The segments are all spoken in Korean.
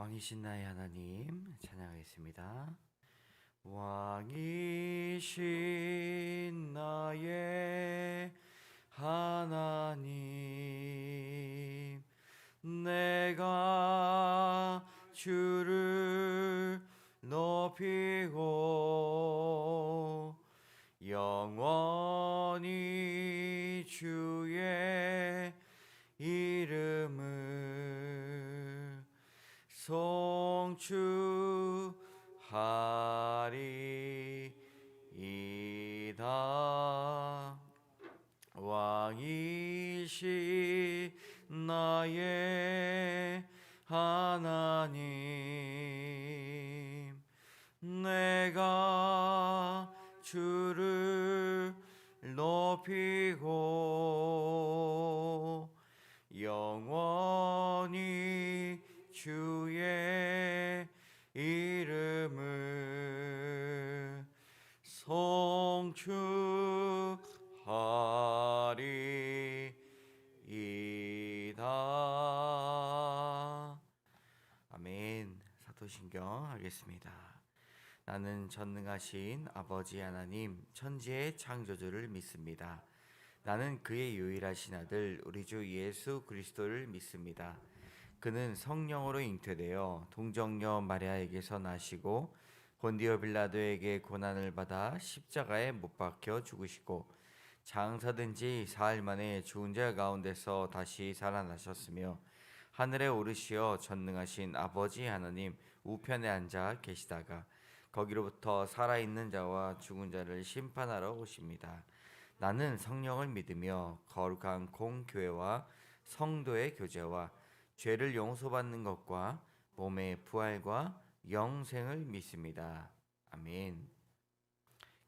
왕이신 나의 하나님 찬양하겠습니다. 왕이신 나의 하나님, 내가 주를 높이고 영원히 주의 이름을 송축하리이다. 왕이신 나의 하나님, 내가 주를 높이고 영원히 주의 이름을 송축하리이다. 아멘. 사도신경 하겠습니다. 나는 전능하신 아버지 하나님 천지의 창조주를 믿습니다. 나는 그의 유일하신 아들 우리 주 예수 그리스도를 믿습니다. 그는 성령으로 잉태되어 동정녀 마리아에게서 나시고 본디오 빌라도에게 고난을 받아 십자가에 못 박혀 죽으시고 장사된 지 사흘 만에 죽은 자 가운데서 다시 살아나셨으며 하늘에 오르시어 전능하신 아버지 하나님 우편에 앉아 계시다가 거기로부터 살아있는 자와 죽은 자를 심판하러 오십니다. 나는 성령을 믿으며 거룩한 공교회와 성도의 교제와 죄를 용서받는 것과 몸의 부활과 영생을 믿습니다. 아멘.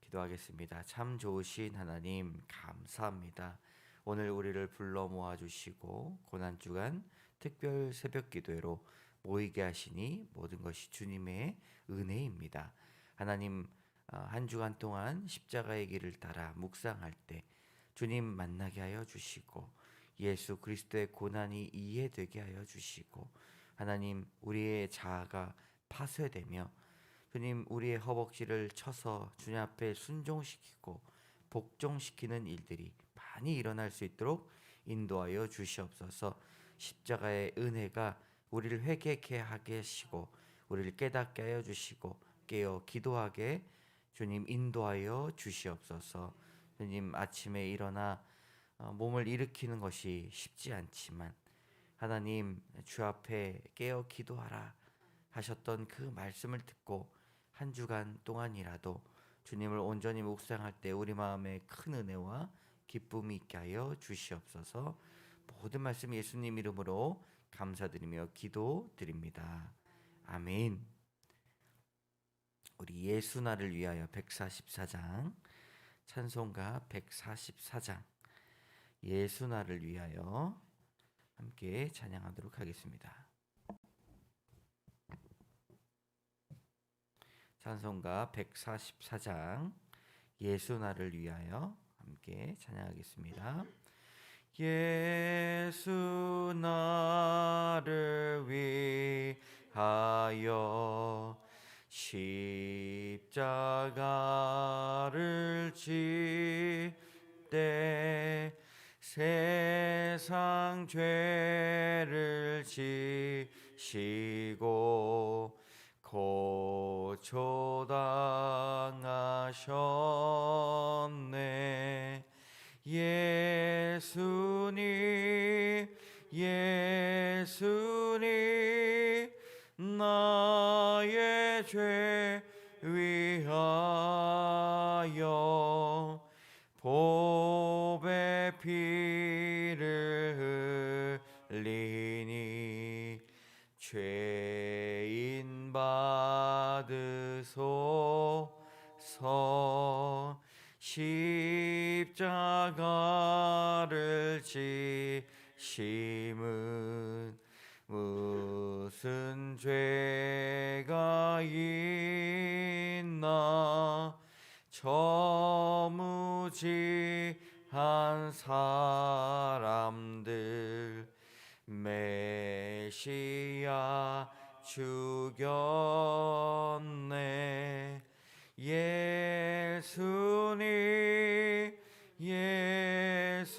기도하겠습니다. 참 좋으신 하나님 감사합니다. 오늘 우리를 불러 모아주시고 고난주간 특별 새벽 기도회로 모이게 하시니 모든 것이 주님의 은혜입니다. 하나님, 한 주간 동안 십자가의 길을 따라 묵상할 때 주님 만나게 하여 주시고 예수 그리스도의 고난이 이해되게 하여 주시고 하나님, 우리의 자아가 파쇄되며 주님, 우리의 허벅지를 쳐서 주님 앞에 순종시키고 복종시키는 일들이 많이 일어날 수 있도록 인도하여 주시옵소서. 십자가의 은혜가 우리를 회개케 하게 하시고 우리를 깨닫게 하여 주시고 깨어 기도하게 주님 인도하여 주시옵소서. 주님, 아침에 일어나 몸을 일으키는 것이 쉽지 않지만 하나님, 주 앞에 깨어 기도하라 하셨던 그 말씀을 듣고 한 주간 동안이라도 주님을 온전히 묵상할 때 우리 마음에 큰 은혜와 기쁨이 있게 하여 주시옵소서. 모든 말씀 예수님 이름으로 감사드리며 기도드립니다. 아멘. 우리 예수나를 위하여 144장, 찬송가 144장, 예수나를 위하여 함께 찬양하도록 하겠습니다. 찬송가 144장, 예수나를 위하여 함께 찬양하겠습니다. 예수 나를 위하여 십자가를 질 때 세상 죄를 지시고 고초당하셨네. 예수님 예수님 나의 죄 위하여 보배 피를 흘리니 죄인 받으소서. 십자가를 지심은 무슨 죄가 있나. 저무지한 사람들 메시아 죽였네. 예수님 예수님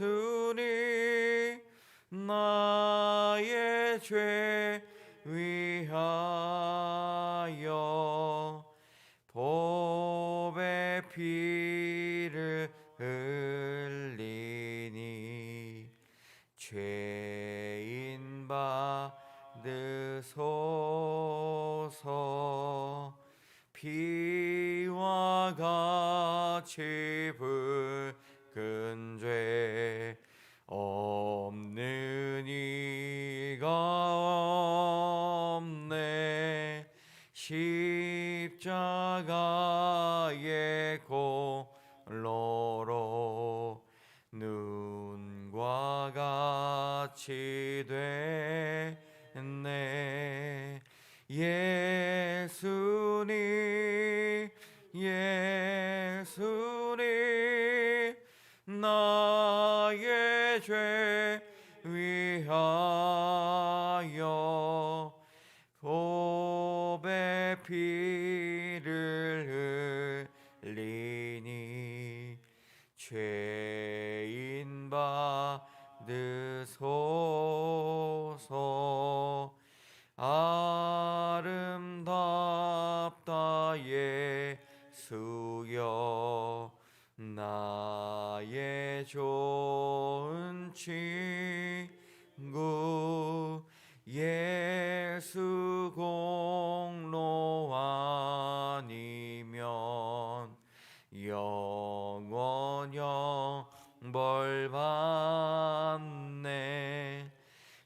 나의 죄 위하여 보배 피를 흘리니 죄인 받으소서. 피와 같이 붉은 죄 없는 이가 없네. 십자가의 골로로 눈과 같이 됐네. 예수님 예수님 나의 죄 위하여 보배 피를 흘리니 죄인 받으소서. 아름답다 예수여 나의 좋은 친구. 예수 공로 아니면 영원 영벌 받네.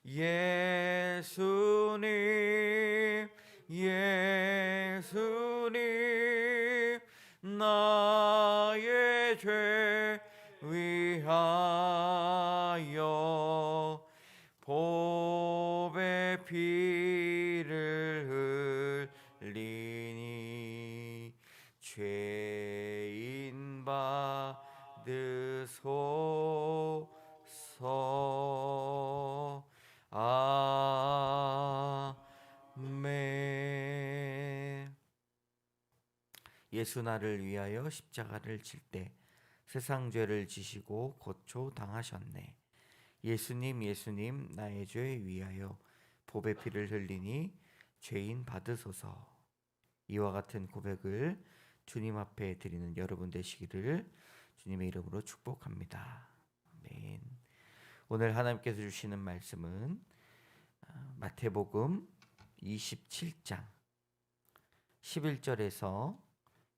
예수님 예수님 나의 죄 위하여 보배 피를 흘리니 죄인 받으소서. 아멘. 예수 나를 위하여 십자가를 질 때 세상 죄를 지시고 고초 당하셨네. 예수님 예수님 나의 죄 위하여 보배 피를 흘리니 죄인 받으소서. 이와 같은 고백을 주님 앞에 드리는 여러분 되시기를 주님의 이름으로 축복합니다. 아멘. 오늘 하나님께서 주시는 말씀은 마태복음 27장 11절에서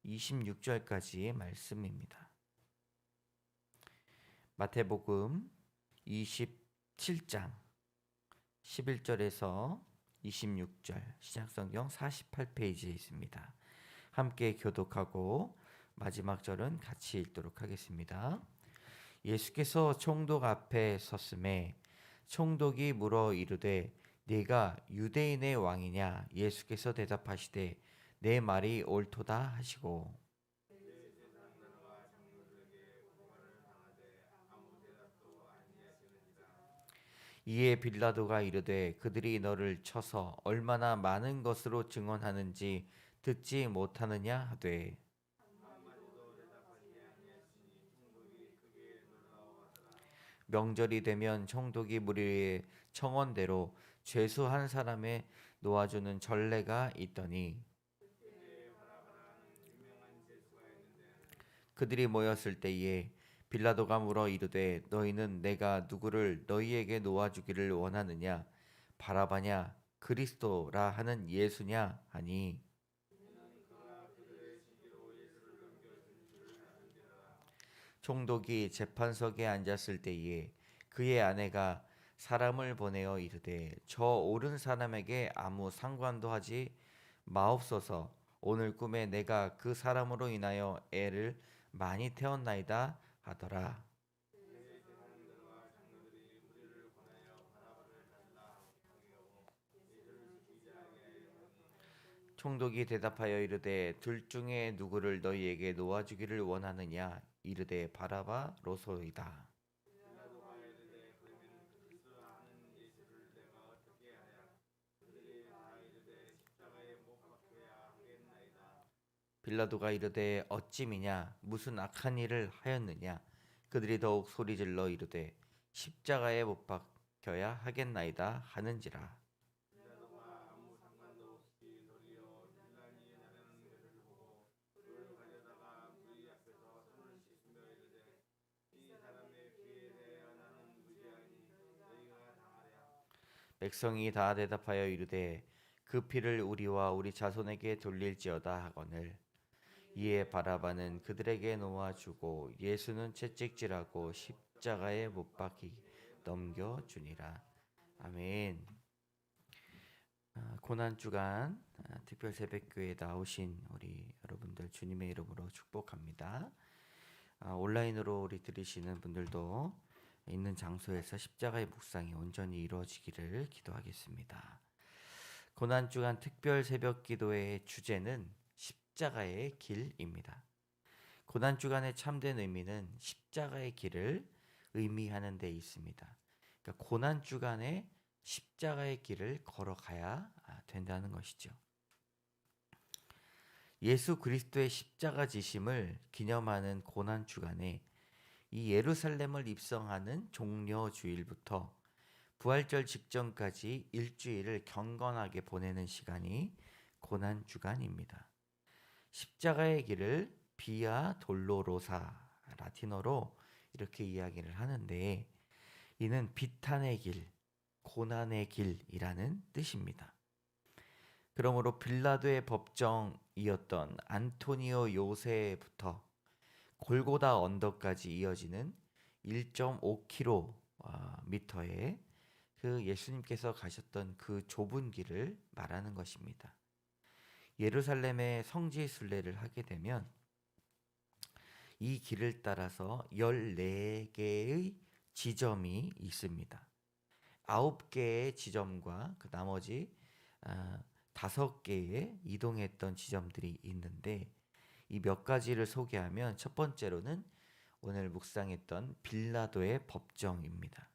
26절까지의 말씀입니다. 마태복음 27장 11절에서 26절 신약성경 48페이지에 있습니다. 함께 교독하고 마지막 절은 같이 읽도록 하겠습니다. 예수께서 총독 앞에 섰음에 총독이 물어 이르되 네가 유대인의 왕이냐? 예수께서 대답하시되 내 말이 옳도다 하시고 이에 빌라도가 이르되 그들이 너를 쳐서 얼마나 많은 것으로 증언하는지 듣지 못하느냐 하되 명절이 되면 총독이 무리의 청원대로 죄수 한 사람에 놓아주는 전례가 있더니 그들이 모였을 때에 빌라도가 물어 이르되 너희는 내가 누구를 너희에게 놓아주기를 원하느냐? 바라바냐? 그리스도라 하는 예수냐? 하니 총독이 재판석에 앉았을 때에 그의 아내가 사람을 보내어 이르되 저 옳은 사람에게 아무 상관도 하지 마옵소서. 오늘 꿈에 내가 그 사람으로 인하여 애를 많이 태웠나이다 하더라. 총독이 대답하여 이르되 둘 중에 누구를 너희에게 놓아주기를 원하느냐? 이르되 바라바로소이다. 빌라도가 이르되 어찌미냐 무슨 악한 일을 하였느냐. 그들이 더욱 소리질러 이르되 십자가에 못 박혀야 하겠나이다 하는지라. 백성이 다 대답하여 이르되 그 피를 우리와 우리 자손에게 돌릴지어다 하거늘. 이에 바라바는 그들에게 놓아주고 예수는 채찍질하고 십자가에 못 박히 넘겨주니라. 아멘. 고난주간 특별 새벽교회에 나오신 우리 여러분들 주님의 이름으로 축복합니다. 온라인으로 우리 들으시는 분들도 있는 장소에서 십자가의 묵상이 온전히 이루어지기를 기도하겠습니다. 고난주간 특별 새벽 기도의 주제는 십자가의 길입니다. 고난주간의 참된 의미는 십자가의 길을 의미하는 데 있습니다. 그러니까 고난주간에 십자가의 길을 걸어가야 된다는 것이죠. 예수 그리스도의 십자가 지심을 기념하는 고난주간에 이 예루살렘을 입성하는 종려 주일부터 부활절 직전까지 일주일을 경건하게 보내는 시간이 고난주간입니다. 십자가의 길을 비아 돌로로사, 라틴어로 이렇게 이야기를 하는데 이는 비탄의 길, 고난의 길이라는 뜻입니다. 그러므로 빌라도의 법정이었던 안토니오 요새부터 골고다 언덕까지 이어지는 1.5km의 그 예수님께서 가셨던 그 좁은 길을 말하는 것입니다. 예루살렘에 성지 순례를 하게 되면 이 길을 따라서 14개의 지점이 있습니다. 9개의 지점과 그 나머지 5개의 이동했던 지점들이 있는데 이 몇 가지를 소개하면 첫 번째로는 오늘 묵상했던 빌라도의 법정입니다.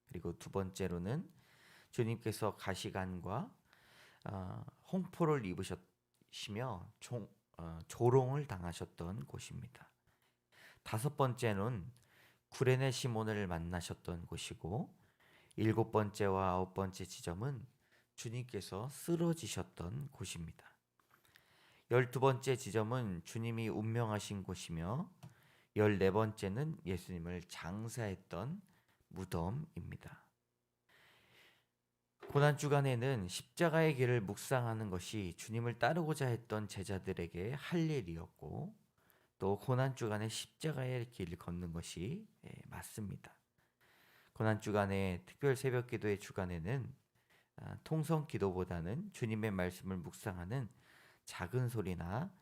그리고 두 번째로는 주님께서 가시관과 홍포를 입으시며 조롱을 당하셨던 곳입니다. 다섯 번째는 구레네 시몬을 만나셨던 곳이고 일곱 번째와 아홉 번째 지점은 주님께서 쓰러지셨던 곳입니다. 12번째 지점은 주님이 운명하신 곳이며 14번째는 예수님을 장사했던 무덤입니다. 고난주간에는 십자가의 길을 묵상하는 것이 주님을 따르고자 했던 제자들에게 할 일이었고 또 고난주간에 십자가의 길을 걷는 것이 맞습니다. 고난주간의 특별 새벽 기도의 주간에는 통성 기도보다는 주님의 말씀을 묵상하는 작은 소리나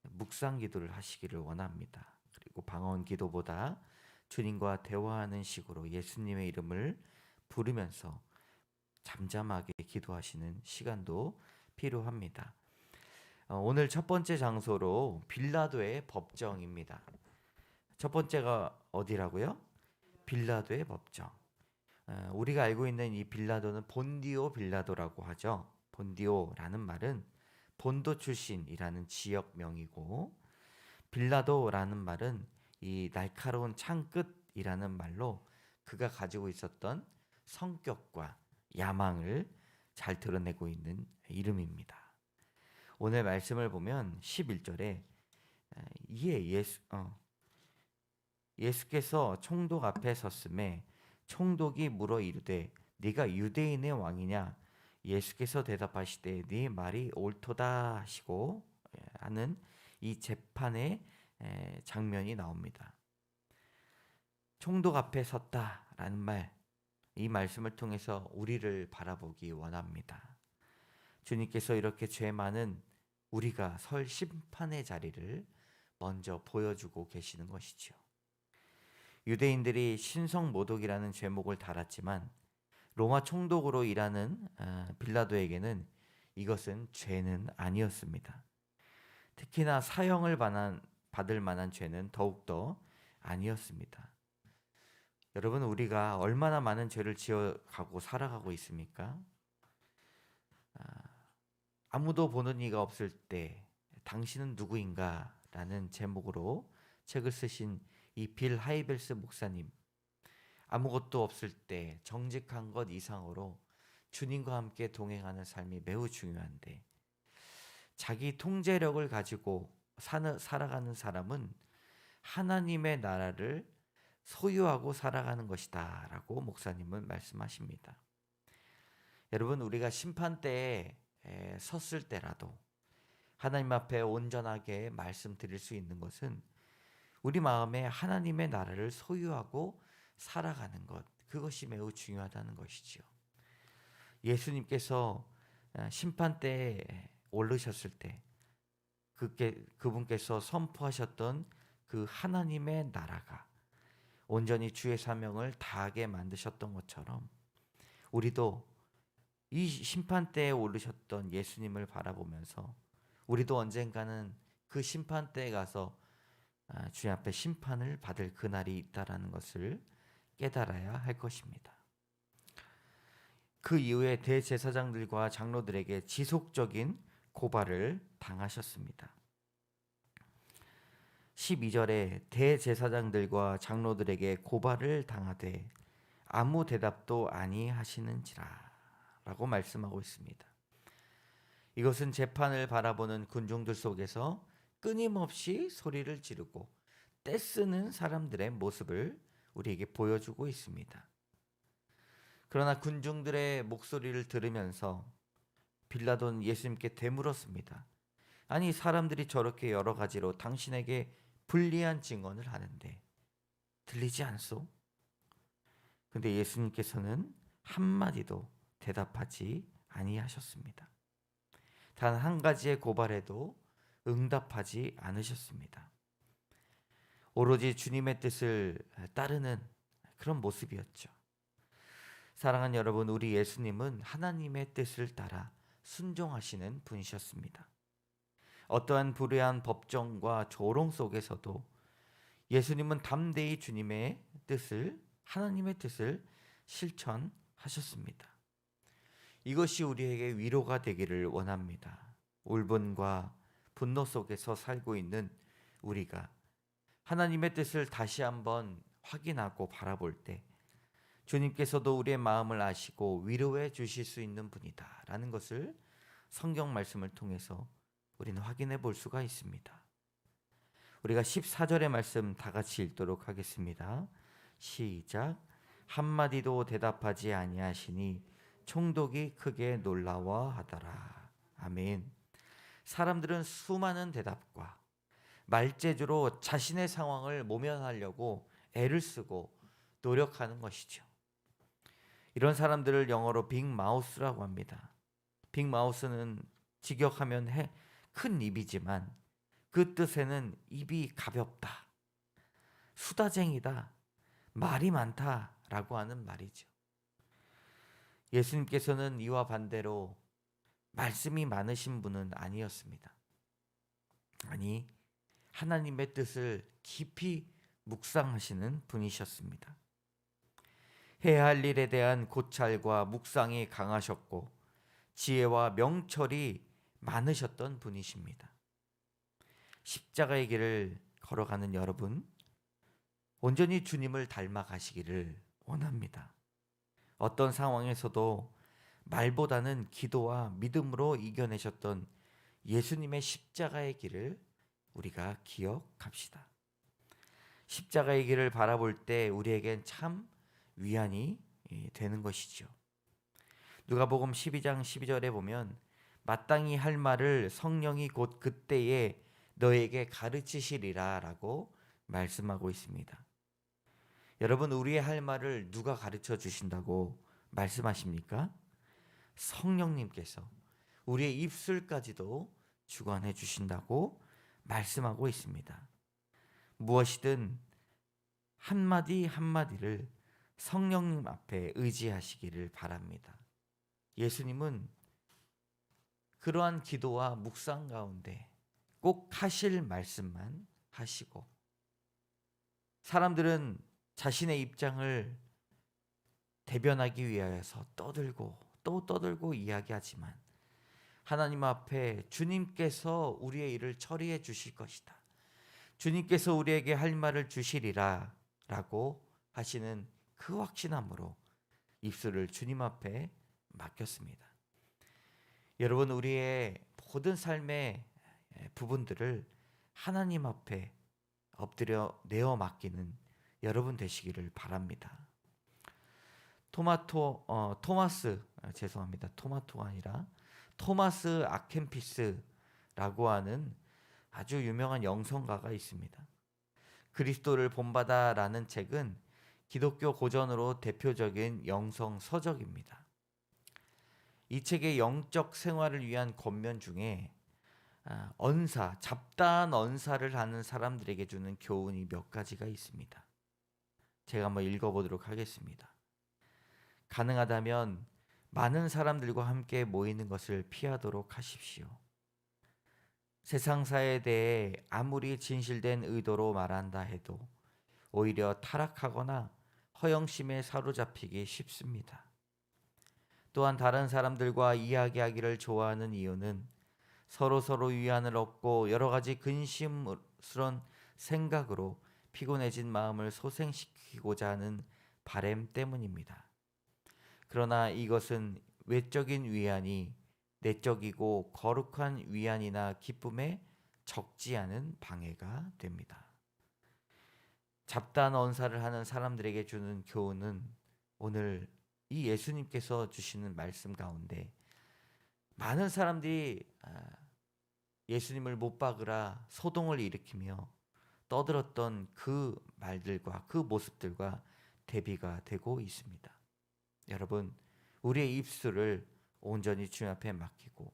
묵상 기도를 하시기를 원합니다. 그리고 방언 기도보다 주님과 대화하는 식으로 예수님의 이름을 부르면서 잠잠하게 기도하시는 시간도 필요합니다. 오늘 첫 번째 장소로 빌라도의 법정입니다. 첫 번째가 어디라고요? 빌라도의 법정. 우리가 알고 있는 이 빌라도는 본디오 빌라도라고 하죠. 본디오라는 말은 본도 출신이라는 지역명이고 빌라도라는 말은 이 날카로운 창끝이라는 말로 그가 가지고 있었던 성격과 야망을 잘 드러내고 있는 이름입니다. 오늘 말씀을 보면 11절에 이에 예수께서 총독 앞에 섰음에 총독이 물어 이르되 네가 유대인의 왕이냐? 예수께서 대답하시되 네 말이 옳도다 하시고 하는 이 재판의 장면이 나옵니다. 총독 앞에 섰다라는 말, 이 말씀을 통해서 우리를 바라보기 원합니다. 주님께서 이렇게 죄 많은 우리가 설 심판의 자리를 먼저 보여주고 계시는 것이죠. 유대인들이 신성모독이라는 제목을 달았지만 로마 총독으로 일하는 빌라도에게는 이것은 죄는 아니었습니다. 특히나 사형을 받을 만한 죄는 더욱더 아니었습니다. 여러분, 우리가 얼마나 많은 죄를 지어가고 살아가고 있습니까? 아무도 보는 이가 없을 때 당신은 누구인가? 라는 제목으로 책을 쓰신 이 빌 하이벨스 목사님, 아무것도 없을 때 정직한 것 이상으로 주님과 함께 동행하는 삶이 매우 중요한데, 자기 통제력을 가지고 살아가는 사람은 하나님의 나라를 소유하고 살아가는 것이다 라고 목사님은 말씀하십니다. 여러분, 우리가 심판대에 섰을 때라도 하나님 앞에 온전하게 말씀드릴 수 있는 것은 우리 마음에 하나님의 나라를 소유하고 살아가는 것, 그것이 매우 중요하다는 것이지요. 예수님께서 심판대에 오르셨을 때 그분께서 선포하셨던 그 하나님의 나라가 온전히 주의 사명을 다하게 만드셨던 것처럼, 우리도 이 심판대에 오르셨던 예수님을 바라보면서 우리도 언젠가는 그 심판대에 가서 주님 앞에 심판을 받을 그날이 있다라는 것을 깨달아야 할 것입니다. 그 이후에 대제사장들과 장로들에게 지속적인 고발을 당하셨습니다. 12절에 대제사장들과 장로들에게 고발을 당하되 아무 대답도 아니하시는지라 라고 말씀하고 있습니다. 이것은 재판을 바라보는 군중들 속에서 끊임없이 소리를 지르고 떼쓰는 사람들의 모습을 우리에게 보여주고 있습니다. 그러나 군중들의 목소리를 들으면서 빌라도는 예수님께 되물었습니다. 아니, 사람들이 저렇게 여러 가지로 당신에게 불리한 증언을 하는데 들리지 않소? 근데 예수님께서는 한마디도 대답하지 아니하셨습니다. 단 한 가지의 고발에도 응답하지 않으셨습니다. 오로지 주님의 뜻을 따르는 그런 모습이었죠. 사랑하는 여러분, 우리 예수님은 하나님의 뜻을 따라 순종하시는 분이셨습니다. 어떠한 불의한 법정과 조롱 속에서도 예수님은 담대히 주님의 뜻을, 하나님의 뜻을 실천하셨습니다. 이것이 우리에게 위로가 되기를 원합니다. 울분과 분노 속에서 살고 있는 우리가 하나님의 뜻을 다시 한번 확인하고 바라볼 때 주님께서도 우리의 마음을 아시고 위로해 주실 수 있는 분이다 라는 것을 성경 말씀을 통해서 우리는 확인해 볼 수가 있습니다. 우리가 14절의 말씀 다 같이 읽도록 하겠습니다. 시작. 한마디도 대답하지 아니하시니 총독이 크게 놀라워하더라. 아멘. 사람들은 수많은 대답과 말재주로 자신의 상황을 모면하려고 애를 쓰고 노력하는 것이죠. 이런 사람들을 영어로 빅마우스라고 합니다. 빅마우스는 직역하면 큰 입이지만 그 뜻에는 입이 가볍다, 수다쟁이다, 말이 많다라고 하는 말이죠. 예수님께서는 이와 반대로 말씀이 많으신 분은 아니었습니다. 아니, 하나님의 뜻을 깊이 묵상하시는 분이셨습니다. 해야 할 일에 대한 고찰과 묵상이 강하셨고 지혜와 명철이 많으셨던 분이십니다. 십자가의 길을 걸어가는 여러분, 온전히 주님을 닮아 가시기를 원합니다. 어떤 상황에서도 말보다는 기도와 믿음으로 이겨내셨던 예수님의 십자가의 길을 우리가 기억합시다. 십자가의 길을 바라볼 때 우리에겐 참 위안이 되는 것이죠. 누가복음 12장 12절에 보면 마땅히 할 말을 성령이 곧 그때에 너에게 가르치시리라 라고 말씀하고 있습니다. 여러분, 우리의 할 말을 누가 가르쳐 주신다고 말씀하십니까? 성령님께서 우리의 입술까지도 주관해 주신다고 말씀하고 있습니다. 무엇이든 한마디 한마디를 성령님 앞에 의지하시기를 바랍니다. 예수님은 그러한 기도와 묵상 가운데 꼭 하실 말씀만 하시고, 사람들은 자신의 입장을 대변하기 위하여서 떠들고 또 떠들고 이야기하지만 하나님 앞에 주님께서 우리의 일을 처리해 주실 것이다. 주님께서 우리에게 할 말을 주시리라 라고 하시는 그 확신함으로 입술을 주님 앞에 맡겼습니다. 여러분, 우리의 모든 삶의 부분들을 하나님 앞에 엎드려 내어 맡기는 여러분 되시기를 바랍니다. 토마토가 아니라 토마스 아켄피스라고 하는 아주 유명한 영성가가 있습니다. 그리스도를 본받아라는 책은 기독교 고전으로 대표적인 영성 서적입니다. 이 책의 영적 생활을 위한 권면 중에 잡다한 언사를 하는 사람들에게 주는 교훈이 몇 가지가 있습니다. 제가 한번 읽어보도록 하겠습니다. 가능하다면 많은 사람들과 함께 모이는 것을 피하도록 하십시오. 세상사에 대해 아무리 진실된 의도로 말한다 해도 오히려 타락하거나 허영심에 사로잡히기 쉽습니다. 또한 다른 사람들과 이야기하기를 좋아하는 이유는 서로 위안을 얻고 여러 가지 근심스러운 생각으로 피곤해진 마음을 소생시키고자 하는 바램 때문입니다. 그러나 이것은 외적인 위안이 내적이고 거룩한 위안이나 기쁨에 적지 않은 방해가 됩니다. 잡다한 언사를 하는 사람들에게 주는 교훈은 오늘 이 예수님께서 주시는 말씀 가운데 많은 사람들이 예수님을 못 박으라 소동을 일으키며 떠들었던 그 말들과 그 모습들과 대비가 되고 있습니다. 여러분, 우리의 입술을 온전히 주님 앞에 맡기고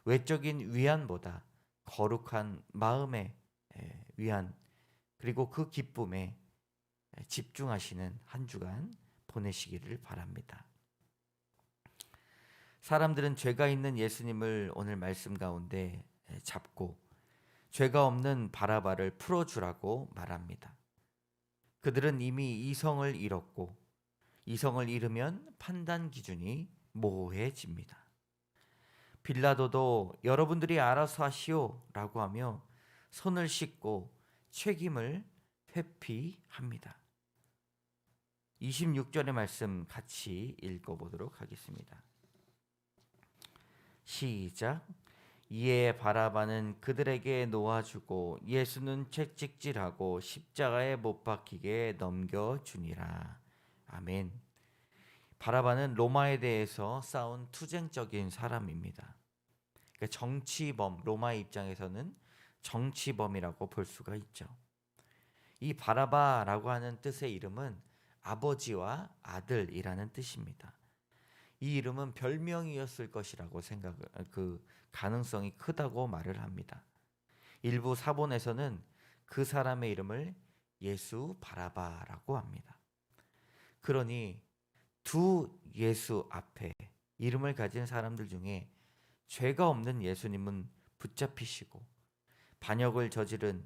외적인 위안보다 거룩한 마음의 위안 그리고 그 기쁨에 집중하시는 한 주간 보내시기를 바랍니다. 사람들은 죄가 있는 예수님을 오늘 말씀 가운데 잡고 죄가 없는 바라바를 풀어주라고 말합니다. 그들은 이미 이성을 잃었고 이성을 잃으면 판단 기준이 모호해집니다. 빌라도도 여러분들이 알아서 하시오 라고 하며 손을 씻고 책임을 회피합니다. 26절의 말씀 같이 읽어보도록 하겠습니다. 시작. 이에 바라바는 그들에게 놓아주고 예수는 채찍질하고 십자가에 못 박히게 넘겨주니라. 아멘. 바라바는 로마에 대해서 싸운 투쟁적인 사람입니다. 그러니까 정치범, 로마의 입장에서는 정치범이라고 볼 수가 있죠. 이 바라바라고 하는 뜻의 이름은 아버지와 아들이라는 뜻입니다. 이 이름은 별명이었을 것이라고 그 가능성이 크다고 말을 합니다. 일부 사본에서는 그 사람의 이름을 예수 바라바라고 합니다. 그러니 두 예수 앞에 이름을 가진 사람들 중에 죄가 없는 예수님은 붙잡히시고 반역을 저지른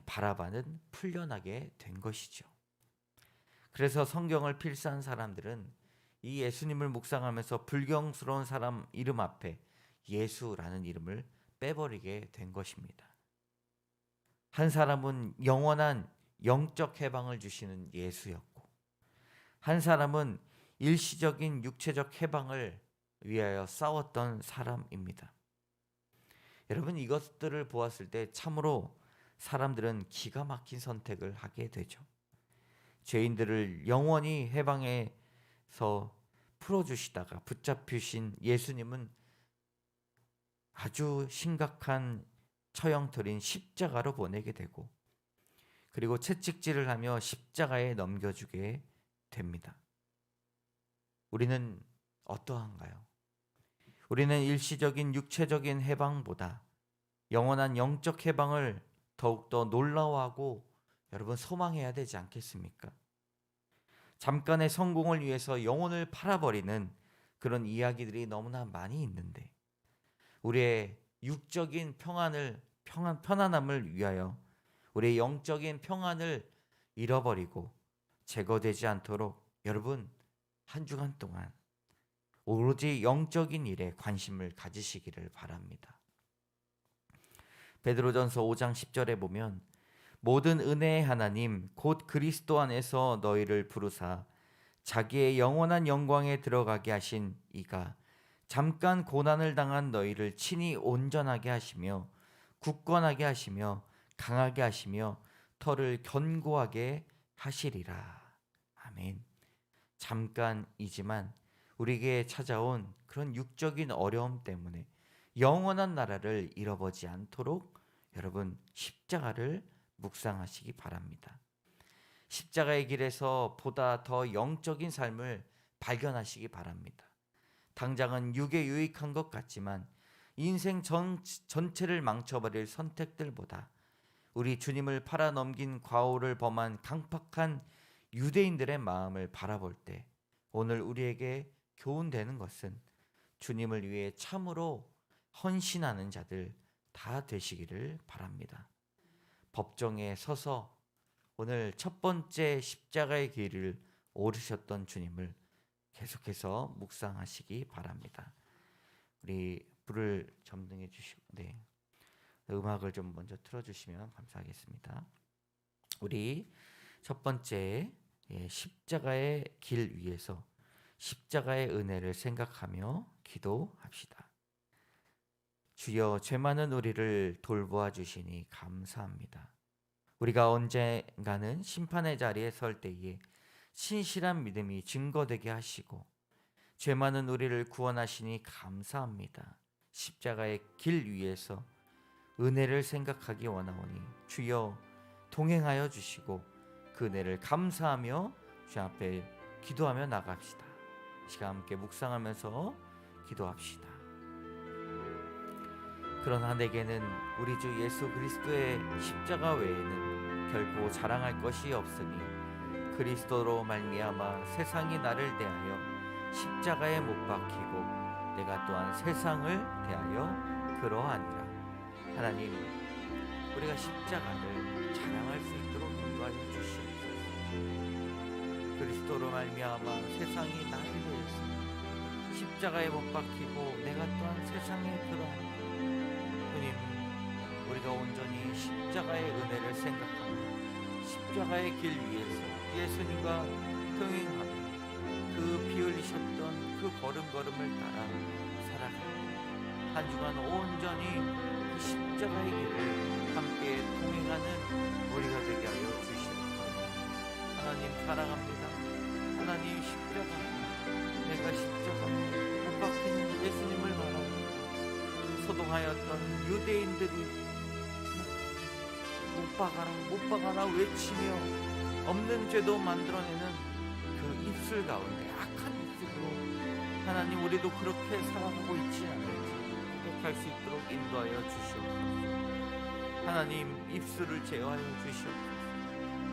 바라바는 풀려나게 된 것이죠. 그래서 성경을 필사한 사람들은 이 예수님을 묵상하면서 불경스러운 사람 이름 앞에 예수라는 이름을 빼버리게 된 것입니다. 한 사람은 영원한 영적 해방을 주시는 예수였고 한 사람은 일시적인 육체적 해방을 위하여 싸웠던 사람입니다. 여러분, 이것들을 보았을 때 참으로 사람들은 기가 막힌 선택을 하게 되죠. 죄인들을 영원히 해방해서 풀어주시다가 붙잡히신 예수님은 아주 심각한 처형틀인 십자가로 보내게 되고 그리고 채찍질을 하며 십자가에 넘겨주게 됩니다. 우리는 어떠한가요? 우리는 일시적인 육체적인 해방보다 영원한 영적 해방을 더욱더 놀라워하고 여러분 소망해야 되지 않겠습니까? 잠깐의 성공을 위해서 영혼을 팔아버리는 그런 이야기들이 너무나 많이 있는데 우리의 육적인 편안함을 위하여 우리의 영적인 평안을 잃어버리고 제거되지 않도록 여러분 한 주간 동안 오로지 영적인 일에 관심을 가지시기를 바랍니다. 베드로전서 5장 10절에 보면 모든 은혜의 하나님 곧 그리스도 안에서 너희를 부르사 자기의 영원한 영광에 들어가게 하신 이가 잠깐 고난을 당한 너희를 친히 온전하게 하시며 굳건하게 하시며 강하게 하시며 터를 견고하게 하시리라. 아멘. 잠깐이지만 우리에게 찾아온 그런 육적인 어려움 때문에 영원한 나라를 잃어버리지 않도록 여러분 십자가를 묵상하시기 바랍니다. 십자가의 길에서 보다 더 영적인 삶을 발견하시기 바랍니다. 당장은 육에 유익한 것 같지만 인생 전체를 망쳐버릴 선택들보다 우리 주님을 팔아넘긴 과오를 범한 강팍한 유대인들의 마음을 바라볼 때 오늘 우리에게 교훈되는 것은 주님을 위해 참으로 헌신하는 자들 다 되시기를 바랍니다. 법정에 서서 오늘 첫 번째 십자가의 길을 오르셨던 주님을 계속해서 묵상하시기 바랍니다. 우리 불을 점등해 주시고 음악을 좀 먼저 틀어주시면 감사하겠습니다. 우리 첫 번째 십자가의 길 위에서 십자가의 은혜를 생각하며 기도합시다. 주여 죄 많은 우리를 돌보아 주시니 감사합니다. 우리가 언젠가는 심판의 자리에 설 때에 신실한 믿음이 증거되게 하시고 죄 많은 우리를 구원하시니 감사합니다. 십자가의 길 위에서 은혜를 생각하기 원하오니 주여 동행하여 주시고 그 은혜를 감사하며 주 앞에 기도하며 나갑시다. 시간 함께 묵상하면서 기도합시다. 그러나 내게는 우리 주 예수 그리스도의 십자가 외에는 결코 자랑할 것이 없으니 그리스도로 말미암아 세상이 나를 대하여 십자가에 못 박히고 내가 또한 세상을 대하여 그러하니라. 하나님, 우리가 십자가를 자랑할 수 있도록 인도하여 주시옵소서. 그리스도로 말미암아 세상이 나를 위해서 십자가에 못 박히고 내가 또한 세상에 그러하니라. 주님, 우리가 온전히 십자가의 은혜를 생각하며 십자가의 길 위에서 예수님과 동행하며 그 피 흘리셨던 그 걸음걸음을 따라 살아가며 한 주간 온전히 그 십자가의 길을 함께 동행하는 우리가 되게 하여 주시옵소서. 하나님 사랑합니다. 하나님 십자가, 내가 십자가 못 박히는 예수님을 바라보며 소동하였던 유대인들이 못 박아라 외치며 없는 죄도 만들어내는 그 입술 가운데 악한 입술로 하나님 우리도 그렇게 살아가고 있지 않을지 고백할 수 있도록 인도하여 주시옵소서. 하나님 입술을 제어하여 주시옵소서.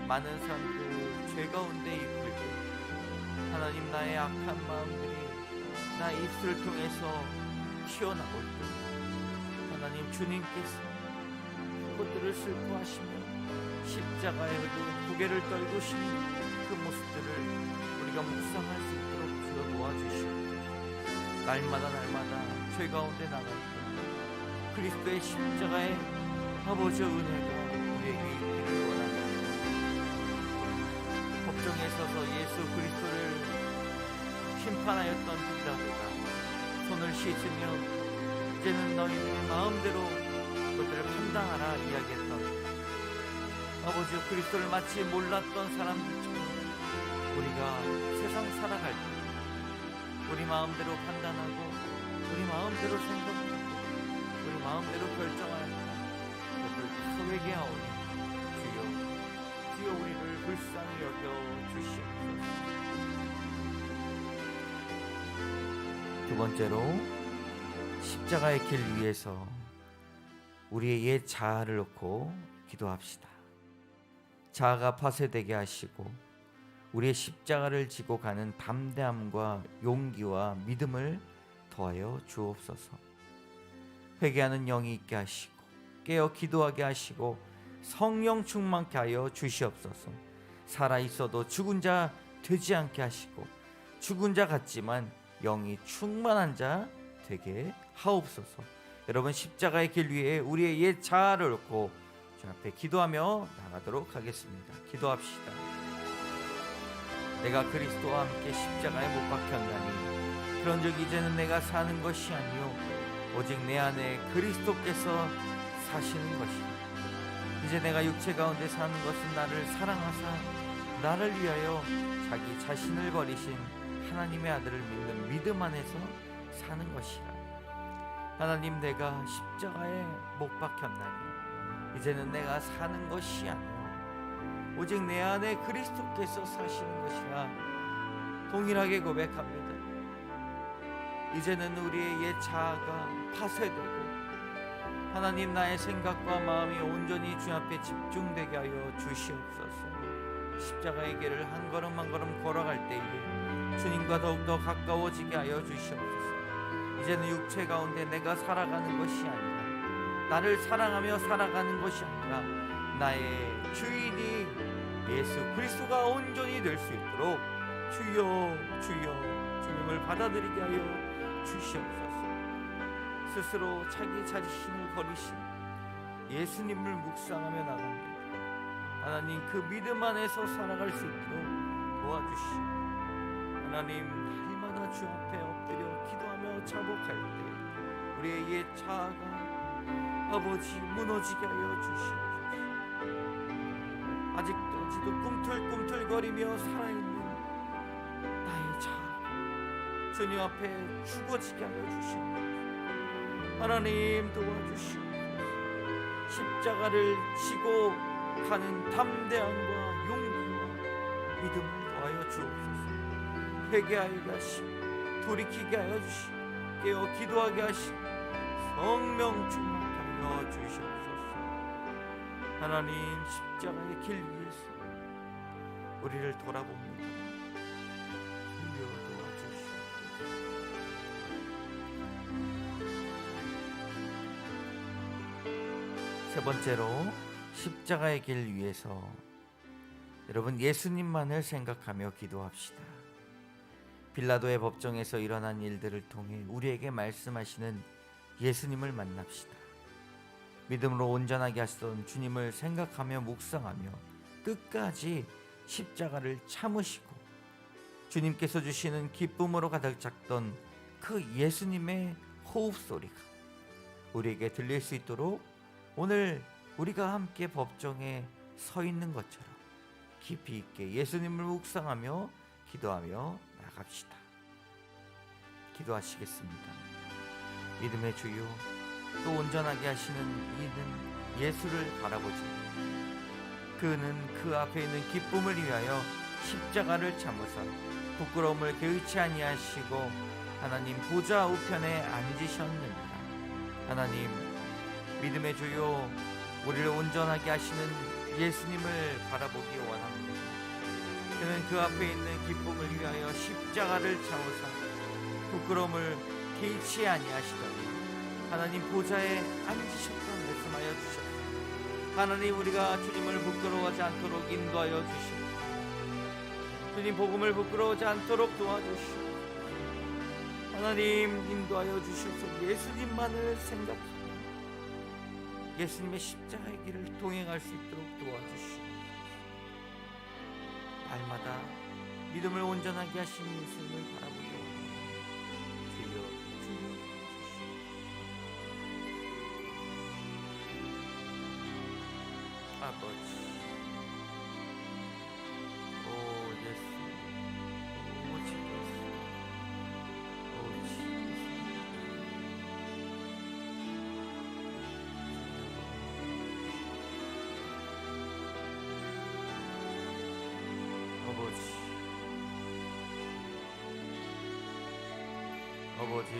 많은 사람들 죄 가운데 이끌고 하나님 나의 악한 마음들이 나의 입술을 통해서 튀어나올 때 하나님 주님께서 그것들을 슬퍼하시며 십자가의 무게를 떨구시는 그 모습들을 우리가 묵상할 수 있도록 주여 도와주시옵소서. 날마다 죄 가운데 나갈 때 그리스도의 십자가의 아버지의 은혜가 우리에게 있기를 원합니다. 법정에 서서 예수 그리스도를 심판하였던 빌라도가 손을 씻으며 이제는 너희의 마음대로 그들을 판단하라 이야기했던 아버지 그리스도를 마치 몰랐던 사람들처럼 우리가 세상 살아갈 때 우리 마음대로 판단하고 우리 마음대로 생각하고 우리 마음대로 결정할 때 그것을 다 회개하오니 주여 우리를 불쌍히 여겨 주시옵소서. 두 번째로 십자가의 길 위에서 우리의 옛 자아를 놓고 기도합시다. 자아가 파쇄되게 하시고 우리의 십자가를 지고 가는 담대함과 용기와 믿음을 더하여 주옵소서. 회개하는 영이 있게 하시고 깨어 기도하게 하시고 성령 충만케 하여 주시옵소서. 살아있어도 죽은 자 되지 않게 하시고 죽은 자 같지만 영이 충만한 자 되게 하옵소서. 여러분, 십자가의 길 위에 우리의 옛 자아를 놓고 주 앞에 기도하며 나가도록 하겠습니다. 기도합시다. 내가 그리스도와 함께 십자가에 못 박혔나니 그런즉 이제는 내가 사는 것이 아니요 오직 내 안에 그리스도께서 사시는 것이라. 이제 내가 육체 가운데 사는 것은 나를 사랑하사 나를 위하여 자기 자신을 버리신 하나님의 아들을 믿는 믿음 안에서 사는 것이라. 하나님, 내가 십자가에 못 박혔나니 이제는 내가 사는 것이 아니요 오직 내 안에 그리스도께서 사시는 것이라 동일하게 고백합니다. 이제는 우리의 옛 자아가 파쇄되고 하나님, 나의 생각과 마음이 온전히 주 앞에 집중되게 하여 주시옵소서. 십자가의 길을 한 걸음 한 걸음 걸어갈 때에 주님과 더욱더 가까워지게 하여 주시옵소서. 이제는 육체 가운데 내가 살아가는 것이 아니라 나를 사랑하며 살아가는 것이 아니라 나의 주인이 예수 그리스도가 온전히 될 수 있도록 주여 주여 주님을 받아들이게 하여 주시옵소서. 스스로 자기 자신을 버리신 예수님을 묵상하며 나갑니다. 하나님, 그 믿음 안에서 살아갈 수 있도록 도와주시오. 하나님, 날마다 주 앞에 엎드려 기도하며 자복할 때 우리의 옛 자아가 아버지 무너지게 하여 주시옵소서. 아직까지도 꿈틀꿈틀거리며 살아있는 나의 자아 주님 앞에 죽어지게 하여 주시옵소서. 하나님, 도와주시옵소서. 십자가를 지고 가는 담대함과 용기와 믿음을 더하여 주옵소서. 회개하게 하시고 돌이키게 하여 주시고 깨어 기도하게 하시고 성령 충만케 하여 주시옵소서. 하나님, 십자가의 길 위에서 우리를 돌아봅니다. 주여 도와주시옵소서. 세 번째로 십자가의 길 위에서 여러분, 예수님만을 생각하며 기도합시다. 빌라도의 법정에서 일어난 일들을 통해 우리에게 말씀하시는 예수님을 만납시다. 믿음으로 온전하게 하시던 주님을 생각하며 묵상하며 끝까지 십자가를 참으시고 주님께서 주시는 기쁨으로 가득 찼던 그 예수님의 호흡 소리가 우리에게 들릴 수 있도록 오늘 우리가 함께 법정에 서 있는 것처럼 깊이 있게 예수님을 묵상하며 기도하며 나갑시다. 기도하시겠습니다. 믿음의 주요, 또 온전하게 하시는 이는 예수를 바라보자. 그는 그 앞에 있는 기쁨을 위하여 십자가를 참으사 부끄러움을 개의치 아니하시고 하나님 보좌 우편에 앉으셨느니라. 하나님, 믿음의 주요, 우리를 온전하게 하시는 예수님을 바라보기 원합니다. 그는 그 앞에 있는 기쁨을 위하여 십자가를 참으사 부끄러움을 개의치 아니하시더니 하나님 보좌에 앉으셨다 말씀하여 주셨습니다. 하나님, 우리가 주님을 부끄러워하지 않도록 인도하여 주시옵소서. 주님 복음을 부끄러워하지 않도록 도와주시옵소서. 하나님, 인도하여 주셔서 예수님만을 생각하며 예수님의 십자가의 길을 동행할 수 있도록 도와주시옵소서. 날마다 믿음을 온전하게 하신 예수님을 바라보기 원합니다. 주여 주여 주시옵소서. 아버지, 오 예수, 오직 예수, 오직 예수. 아버지,